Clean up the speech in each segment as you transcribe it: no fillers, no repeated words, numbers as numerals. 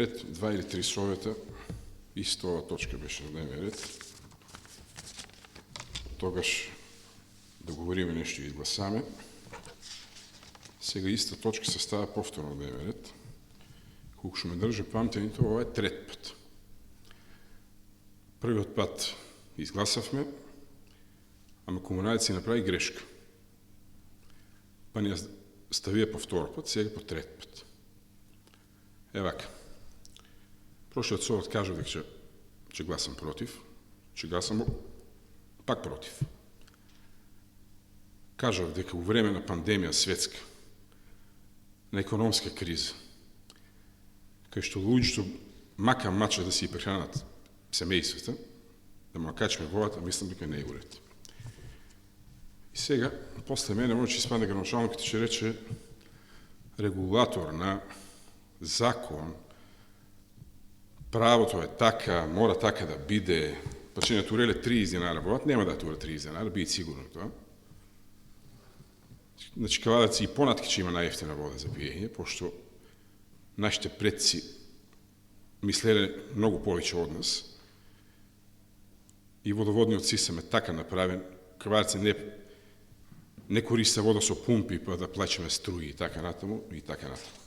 пред 2 или 3 совета, исто ова точка беше на дневен ред. Тогаш да говориме нешто и изгласаме. Сега иста точка се става повторно на дневен ред. Колку што ме држа памтењето, ова е трет пат. Првиот пат изгласавме, ама комуналеци направи грешка. Па ни ја ставија по втор пат, сега по трет пат. Вака. Прошлиот совет кажа дека ќе гласам против, ќе гласам пак против. Кажав дека у време на пандемија светска, на економска криза, кај што луѓето мака мача да си прехранат семејствата, да му накачаме водата, мислам дека не е уред. И сега, после мене, може да испадне граначалникот и ќе рече регулатор на закон, правото е така, мора така да биде, па ќе не туреле 30 динара водат, нема да тура 30 динара, бидете сигурно тоа. Значи, Кавадарци и понатки ќе има најефтина вода за пиење, пошто нашите предци мислеле многу повеќе од нас и водоводниот систем е така направен, Кавадарци не користе вода со пумпи па да плачеме струи и така натаму и така натаму.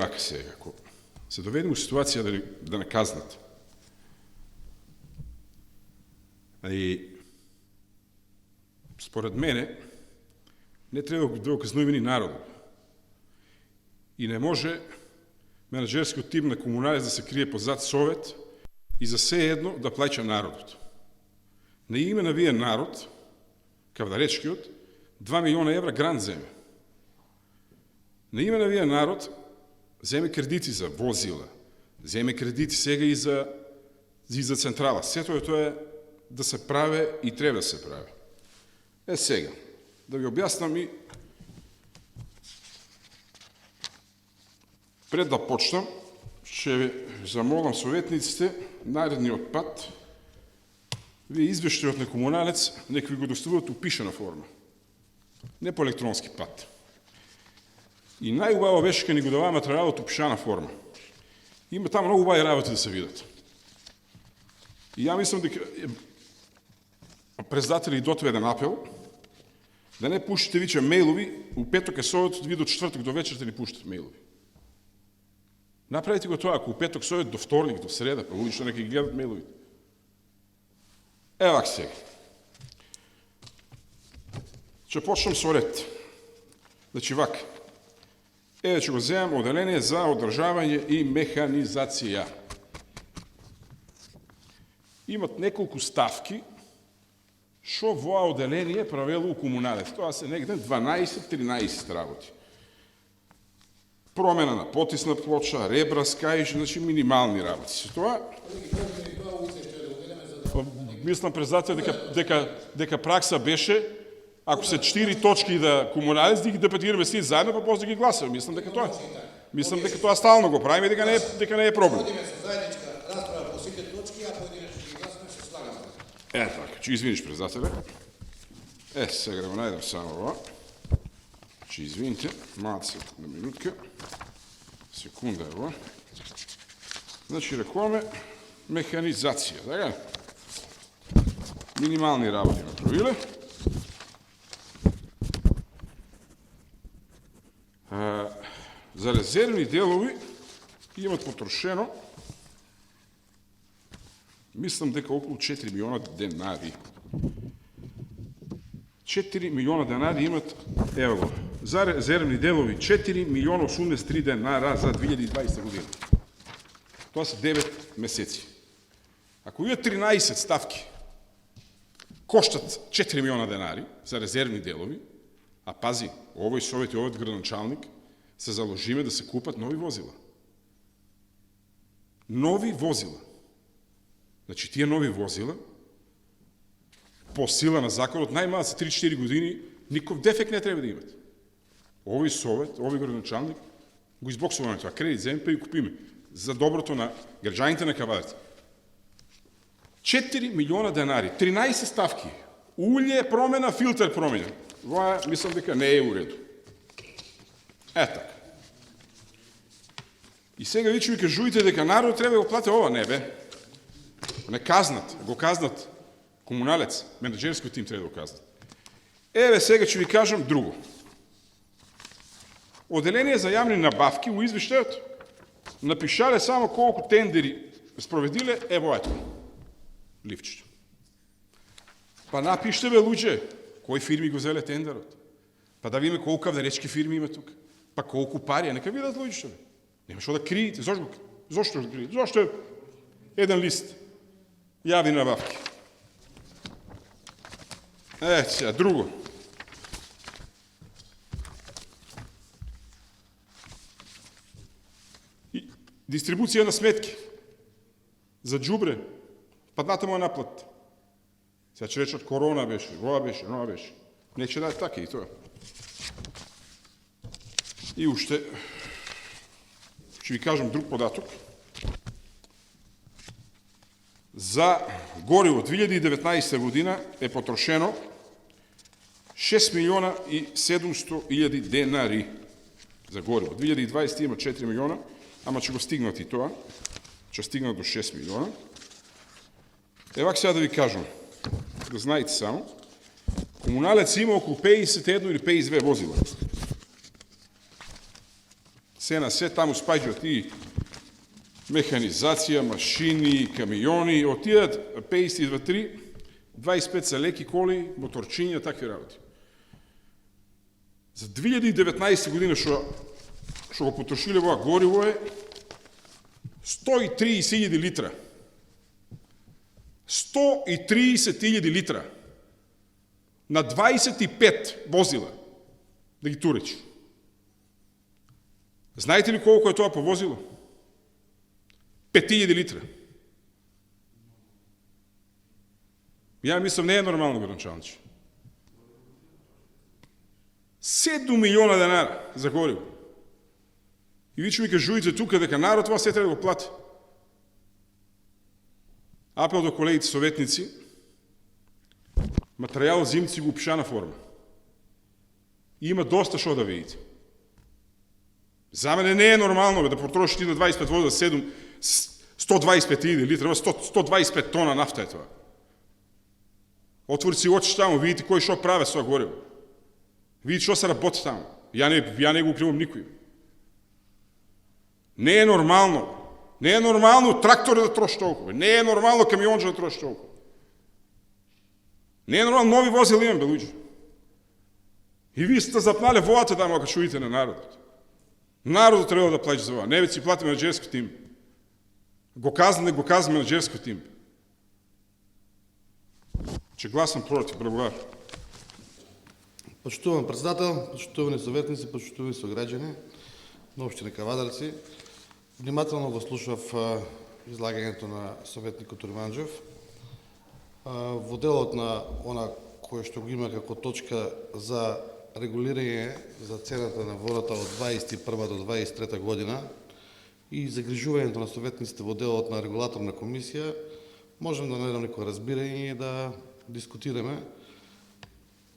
Вака сега, ако се доведеме у ситуација да наказнат и според мене не треба да оказнуваме ни народот. И не може менаџерскиот тим на комуналец да се крие позад совет и за се едно да плаќа народот. На име на вие народ, кавдаречкиот, 2 милиона евра грант земе. На име на вие народ земе кредити за возила, земе кредити сега и за централа. Сето тоа е да се праве и треба да се прави. Сега, да ви објаснам и пред да почнам, ќе ви замолам советниците наредниот пат вие извештајот на комуналец нека ви го доставуват у пишана форма. Не по електронски пат. И најубаво беше кога ни го даваа материјалот у пишана форма. Има таму многу убави работи да се видат. И ја мислам дека председатели дотве еден апел да не пуштите виче мејлови, у петок е совет, ви до четврток до вечерта ни пуштат мејлови. Направите го тоа, ако у петок совет до вторник, до среда, па луѓето нека ги гледат мејловите. Вака сега. Ќе почнем со ред. Значи вака. Ќе го земам оделение за одржавање и механизација. Имат неколку ставки што воа оделение правело у комуналец. Тоа се негде 12-13 работи. Промена на потисна плоча, ребра, скајиш, значи минимални работи. Со тоа мислам председател дека пракса беше ако се 4 точки да комуналец да ги дебатираме сите заедно, па после да ги гласаме. Мислам дека тоа стално го правиме, дека не е проблем. Така, ќе извиниш председателе. Сега да го најдам само ова. Ќе извините, малце на минутка. Секунда е ова. Значи, рекуваме механизација, така? Минимални работи направиле. За резервни делови имат потрошено мислам дека околу 4 милиона денари. 4 милиона денари имат, ево го, за резервни делови 4 милиона 83 денара за 2020 година. Тоа се 9 месеци. Ако имат 13 ставки, коштат 4 милиона денари за резервни делови, а пази, овој совет и овој градоначалник се заложиме да се купат нови возила. Нови возила. Значи, тие нови возила, по сила на законот, најмалку за 3-4 години, ников дефект не треба да имат. Овој совет, овој градоначалник, го избоксуваме тоа, кредит земе па и купиме, за доброто на граѓаните на Кавадарци. 4 милиона денари, 13 ставки, улје промена, филтер променен. Ова, мислам дека не е уреду. Така. И сега ви ми кажуете дека народ треба да го плати ова. Не бе. Не казнат. Го казнат комуналец. Менеджерскиот тим треба да го казнат. Еве сега ќе ви кажам друго. Оделение за јавни набавки у извештајот напишале само колку тендери спроведиле, ево ето. Ливчето. Па напишете бе луѓе, кои фирми го зеле тендерот. Па да видиме колку авдаречки фирми има тука. Па колку пари, нека видат луѓето. Нема што да криете. Зошто да криете? Зошто е еден лист јавни набавки. Сега, друго. Дистрибуција на сметки за џубре, падната му е наплат. Сега ќе речат корона беше, ова беше, нова беше. Не ќе даде така и тоа. И уште ќе ви кажам друг податок. За гориво 2019 година е потрошено 6 милиона и 700 илјади денари за гориво. 2020 има 4 милиона, ама ќе го стигнат и тоа. Ќе стигнат до 6 милиона. Евак сега да ви кажам, да знаете само, комуналец има околу 51 или 52 возила. Се на се таму спаѓаат и механизација, машини, камиони, отидат 52-3, 25 са леки коли, моторчиња, такви работи. За 2019 година што го потрошиле ова гориво е 130.000 литра. 130.000 литра на 25 возила да ги туречи. Знаете ли колко е тоа по возило? 5.000 литра. Ја мислам, не е нормално, гранчанче. 7 милиона денара за гориво. И ви ми кажуете тука дека народ това се треба да го плати. Апел до колегите советници, материјал зимци го пишана форма. И има доста што да видите. За мене не е нормално да потрошиш ти на 25 вода 125.000 литра, 125 тона нафта е тоа. Отворите си очи таму, видите кој што праве со гориво. Видите што се работи таму. Ја не го укривам никој. Не е нормално. Не е нормално трактор да троши толкова. Не е нормално камионче да троши толкова. Не е нормално нови возила имам, бе, луѓе. И вие сте запнале водата да му чуете на народот. Народот треба да плаќа за ова. Не веќе си плати менеджерски тим. Го казна менеджерски тим. Че гласам против, благодарам. Почитуван председател, почитувани советници, почитувани сограѓани на општина Кавадарци, внимателно го слушав излагањето на советникот Турманџев. Во делот на она кое што го има како точка за регулирање за цената на водата од 21 до 23 година и загрижувањето на советниците во делот на регулаторна комисија, можем да најдем некој разбирање и да дискутираме,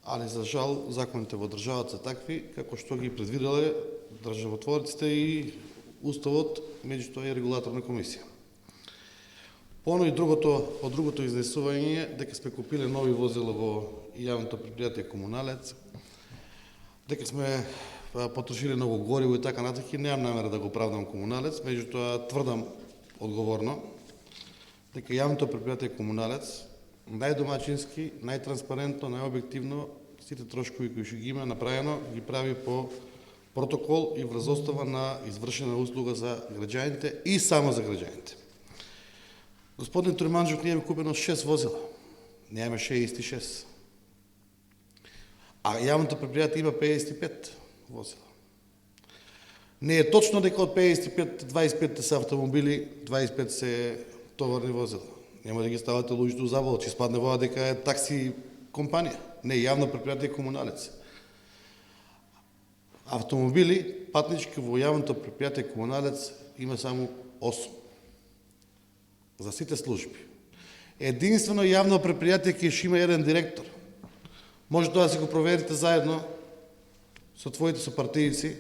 али за жал законите во државата се такви како што ги предвиделе државотворците и Уставот, меѓутоа и регулаторна комисија. Поно и другото изнесување дека сме купиле нови возила во јавното предпријатие Комуналец, дека сме потрошиле многу гориво и така натаму, немам намера да го правдам Комуналец, меѓутоа тврдам одговорно дека јавното предпријатие Комуналец најдомачински, најтранспарентно, најобјективно сите трошкови кои што ги има направено ги прави по протокол и врз основа на извршена услуга за граѓаните и само за граѓаните. Господин Турманџев, ние ми купено 6 возила. Немаме 66. А јавното предпријатие има 55 возила. Не е точно дека од 55, 25 се автомобили, 25 се товарни возила. Нема да ги ставате луѓето забава, че спадне вода дека е такси компанија. Не, јавно предпријатие Комуналец. Автомобили, патнички во јавното предпријатие Комуналец има само 8. За сите служби. Единствено јавно предпријатие ќе има еден директор. Може тоа да си го проверите заедно со твоите сопартијци,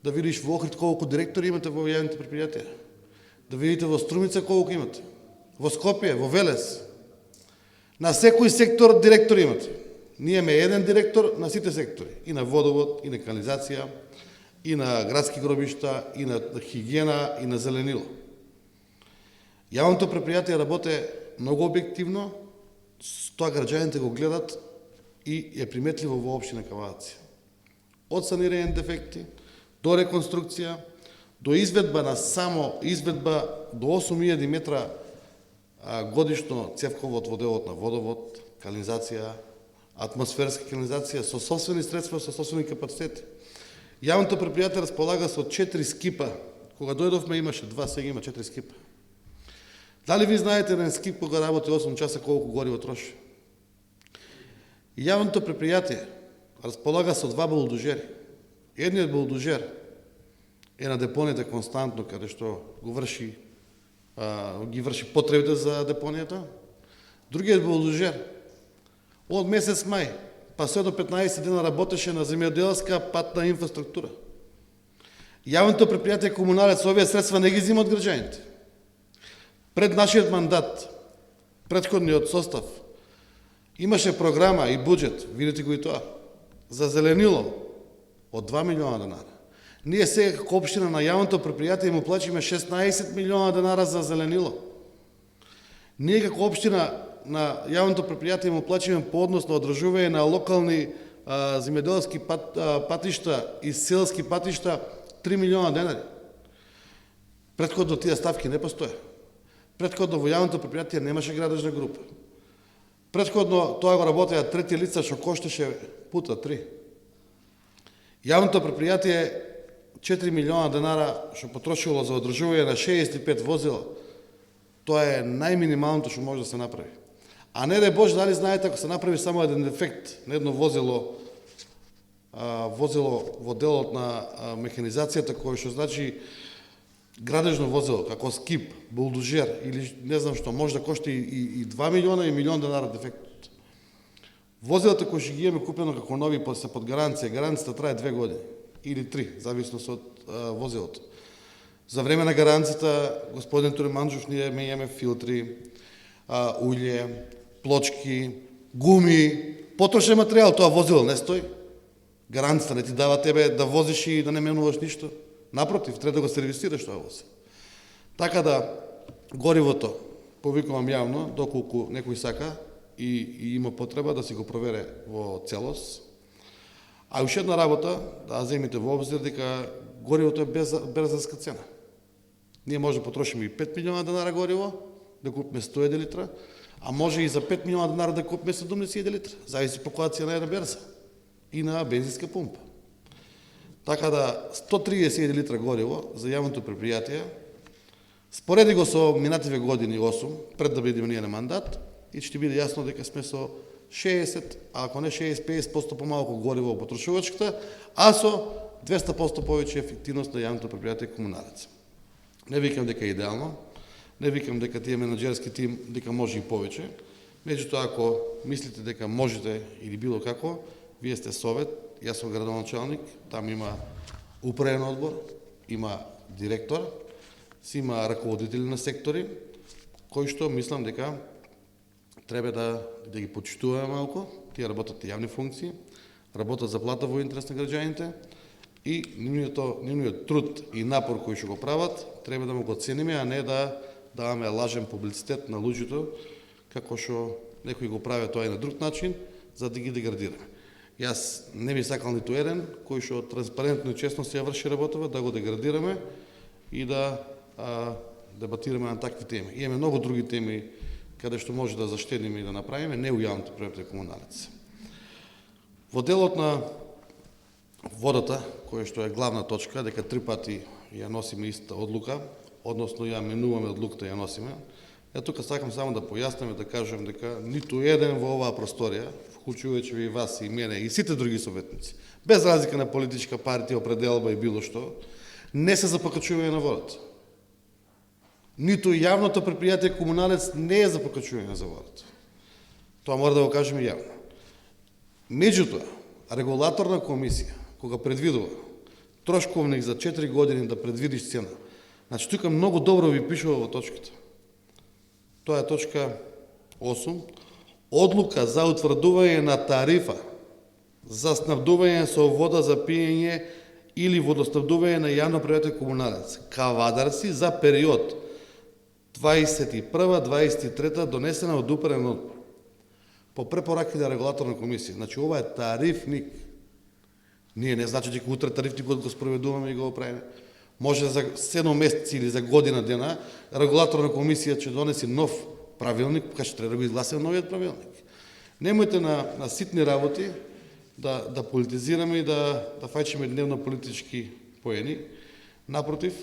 да видиш во Охрид колку директори имате во јавните предпријатија, да видите во Струмица колку имате, во Скопје, во Велес. На секој сектор директори имате. Ние имаме еден директор на сите сектори, и на водовод, и на канализација, и на градски гробишта, и на хигиена, и на зеленило. Јавното предпријатие работи многу објективно, тоа граѓаните го гледат и е приметливо во општина Кавадарци. Од санирање дефекти, до реконструкција, до изведба на само изведба до 8.000 метра годишно цевковод во делот на водовод, канализација, атмосферска канализација со собствени средства, со собствени капацитети. Јавното предпријатие располага со 4 скипа. Кога дојдовме имаше 2, сега има 4 скипа. Дали ви знаете на скип кога работи 8 часа колку гориво троши? Јавното предпријатие располага со 2 булдожери. Едниот булдожер е на депонијата константно, каде што ги врши потребите за депонијата. Другиот булдожер од месец мај па се до 15 дена работеше на земјоделска патна инфраструктура. Јавното предпријатие Комуналец овие средства не ги зема од граѓаните. Пред нашиот мандат, претходниот состав, имаше програма и буџет, видите го и тоа, за зеленило од 2 милиона денара. Ние сега како општина на јавното предпријатие му плачиме 16 милиона денара за зеленило. Ние како општина на јавното предпријатие му плачиме по однос на одржување на локални земјоделски патишта и селски патишта 3 милиона денари. Претходно тие ставки не постоја. Претходно во јавното предпријатие немаше градежна група. Претходно тоа го работеа трети лица што коштеше пута 3. Јавното предпријатие 4 милиона денара што потрошило за одржување на 65 возила. Тоа е најминималното што може да се направи. А не да Боже, дали знаете, ако се направи само еден дефект на едно возило во делот на механизацијата, кој што значи градежно возило, како скип, булдожер или не знам што, може да кошти и 2 милиона и милион денара дефектот. Возилата кои што ги имаме купено како нови се под гаранција, гаранцијата трае 2 години или 3, зависно од возилото. За време на гаранцијата, господин Туриманџов, ние имаме филтри, уље, плочки, гуми, потрошен материјал, тоа возило не стои. Гаранцијата не ти дава тебе да возиш и да не менуваш ништо. Напротив, треба да го сервисираш тоа возило. Така да, горивото, повикувам јавно, доколку некој сака и има потреба да си го провере во целост. А уште една работа, да земите во обзир дека горивото е без цена. Ние може да потрошиме и 5 милиона денара гориво, да купиме 100 литра, а може и за 5 милиона денара да купиме 70 литра. Зависи по која цена е на берза и на бензинска пумпа. Така да 130 литра гориво за јавното предпријатие, спореди го со минативе години 8, пред да бидеме ние на мандат, и ќе биде јасно дека сме со 60, а ако не 60-50% помалку гориво во потрошувачката, а со 200% повеќе ефективност на јавното предпријатие Комуналец. Не викам дека е идеално, не викам дека тие менаџерски тим дека може и повеќе, меѓутоа ако мислите дека можете или било како, вие сте совет, јас сум градоначалник, там има управен одбор, има директор, си има раководители на сектори, кои што мислам дека треба да ги почитуваме малку, тие работат јавни функции, работат за плата во интерес на граѓаните и нивниот труд и напор кој што го прават, треба да му го цениме, а не да даваме лажен публицитет на луѓето, како што некои го прават тоа и на друг начин, за да ги деградираме. Јас не би сакал ниту еден, кој што транспарентно и честно се ја врши работава, да го деградираме и да дебатираме на такви теми. Имаме многу други теми каде што може да заштедиме и да направиме, не у јавното предпријатие Комуналец. Во делот на водата, која што е главна точка, дека 3 пати ја носиме иста одлука, односно ја менуваме одлуката ја носиме, тука сакам само да појаснам и да кажам дека ниту еден во оваа просторија, вклучувајќи ви вас и мене и сите други советници, без разлика на политичка партија, определба и било што, не се за покачување на водата. Ниту јавното предпријатие Комуналец не е за покачување за водата. Тоа мора да го кажеме јавно. Меѓутоа, регулаторна комисија, кога предвидува трошковник за 4 години да предвидиш цена. Значи тука многу добро ви пишува во точката. Тоа е точка 8. Одлука за утврдување на тарифа за снабдување со вода за пиење или водоснабдување на јавно-приvatен комуналец Кавадарци за период 21-23 донесена од управен одбор по препораки на регулаторна комисија. Значи ова е тарифник. Ние не значи дека утре тарифникот го спроведуваме и го оправиме. Може за 7 месеци или за година дена регулаторна комисија ќе донеси нов правилник, кога ќе треба да го изгласиме новиот правилник. Немојте на ситни работи да политизираме и да фаќаме дневно политички поени. Напротив,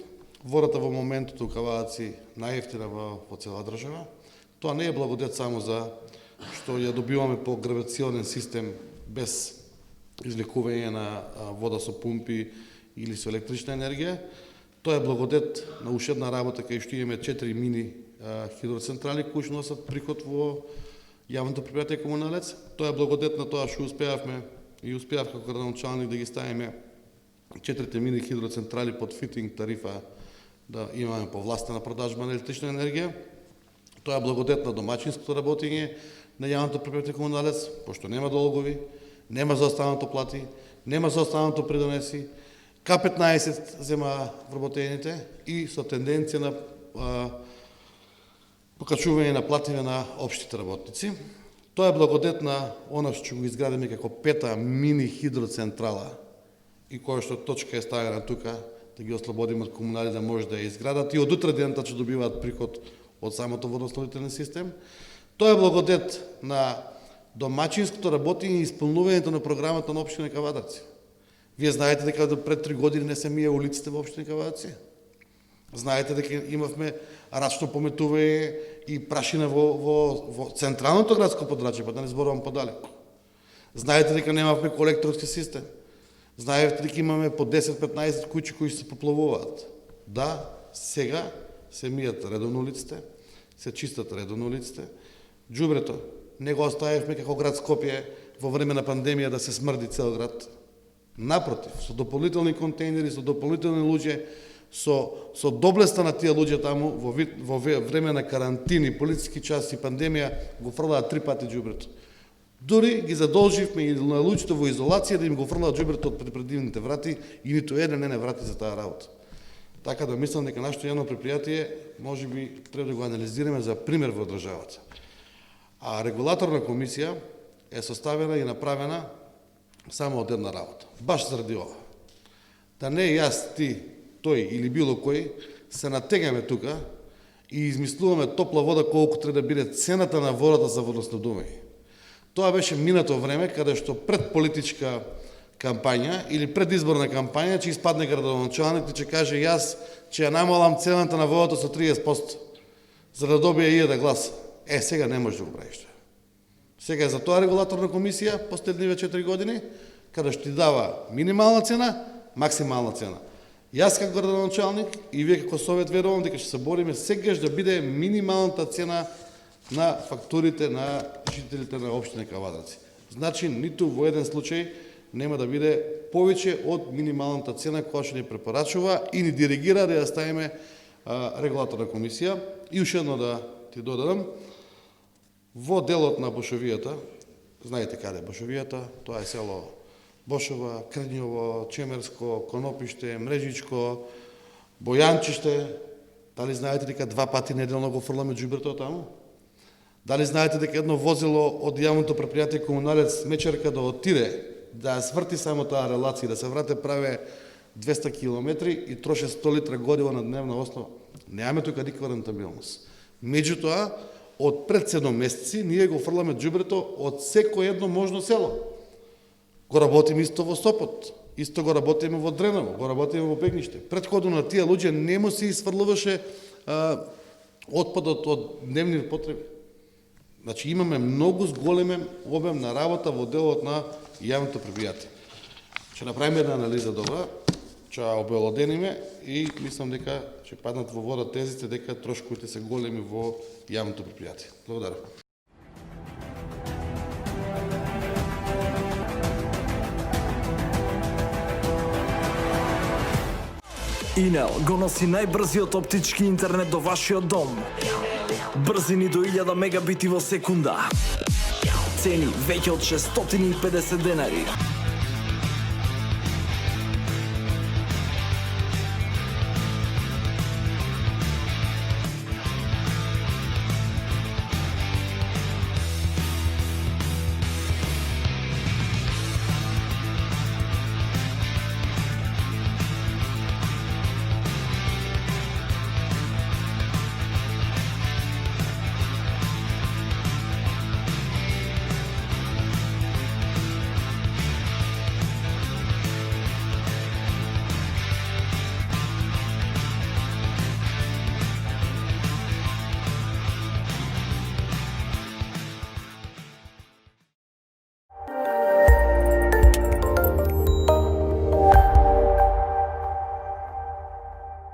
водата во моментот у Кавадаци најевтина во цела држава. Тоа не е благодет само за што ја добиваме по гравитационен систем без извлекување на вода со пумпи или со електрична енергија. Тоа е благодет на уште една работа кај што имаме 4 мини хидроцентрали кои што носат приход во јавното предпријатие комуналец. Тоа е благодет на тоа што успеавме како градоначалник да ги ставиме 4 мини хидроцентрали под фитинг тарифа да имаме повластена продажба на електрична енергија. Тоа е благодет на домаќинското работење на јавното предпријатие комуналец, пошто нема долгови, нема заостанато плати, нема заостанато придонеси, К15 зема вработените и со тенденција на покачување на плативе на општите работници. Тоа е благодет на она што го изградиме како 5-та мини хидроцентрала и која што точка е ставена тука, да ги ослободиме од комунали да може да ја изградат и од утре дента ќе добиваат приход од самото водоснабдителен систем. Тоа е благодет на домаќинското работење и исполнувањето на програмата на општина Кавадарци. Вие знаете дека пред 3 години не се мија улиците во општина Кавадарци. Знаете дека имавме рачно пометување и прашина во централното градско подрачје, па да не зборувам подалеку. Знаете дека немавме колекторски систем. Знаете дека имаме по 10-15 куќи кои се поплавуваат. Да, сега се мијат редовно улиците, се чистат редовно улиците. Џубрето не го оставивме како град Скопје во време на пандемија да се смрди цел град. Напротив, со дополнителни контейнери, со дополнителни луѓе, со доблеста на тие луѓе таму во време на карантини, полициски час и пандемија го фрлаат 3 пати џубрето. Дури ги задолживме и на луѓето во изолација да им го фрлаат џубрето од предпредивните врати и ниту еден не врати за таа работа. Така да мислам дека нашето јавно предпријатие можеби треба да го анализираме за пример во државата. А регулаторна комисија е составена и направена само од една работа. Баш заради ова. Да не јас, ти, тој или било кој се натегаме тука и измислуваме топла вода колку треба да биде цената на водата за водоснабдување. Тоа беше минато време каде што пред политичка кампања или предизборна кампања ќе испадне градоначалник и ќе каже јас ќе ја намалам цената на водата со 30% за да добие 1000 гласа. Сега не може да го правиш тоа. Сега е за тоа регулаторна комисија последниве 4 години, каде што ти дава минимална цена, максимална цена. Јас како градоначалник и вие како совет верувам дека ќе се бориме сегаш да биде минималната цена на фактурите на жителите на општина Кавадарци. Значи, ниту во еден случај нема да биде повеќе од минималната цена која што ни препорачува и ни диригира да ја ставиме регулаторна комисија. И уште едно да ти додадам, во делот на Бошовијата, знаете каде е Бошовијата, тоа е село Бошова, Крњово, Чемерско, Конопиште, Мрежичко, Бојанчиште. Дали знаете дека 2 пати неделно го фрламе џубрето таму? Дали знаете дека едно возило од јавното предпријатие комуналец Мечерка да отиде, да сврти само таа релација, да се врате праве 200 километри и троше 100 литра гориво на дневна основа? Немаме тука никаква рентабилност. Меѓутоа, од пред 7 месеци ние го фрламе џубрето од секој едно можно село. Го работиме исто во Сопот, исто го работиме во Дреново, го работиме во Пегниште. Претходно на тие луѓе не му се изфрлуваше отпадот од дневни потреби. Значи имаме многу зголемен обем на работа во делот на јавното предпријатие. Ќе направиме една анализа добра, ќе ја обелодениме и мислам дека ќе паднат во вода тезите дека трошковите се големи во јавното предпријатие. Благодарам. Инел го носи најбрзиот оптички интернет до вашиот дом. Брзини до 1000 мегабити во секунда. Цени веќе од 650 денари.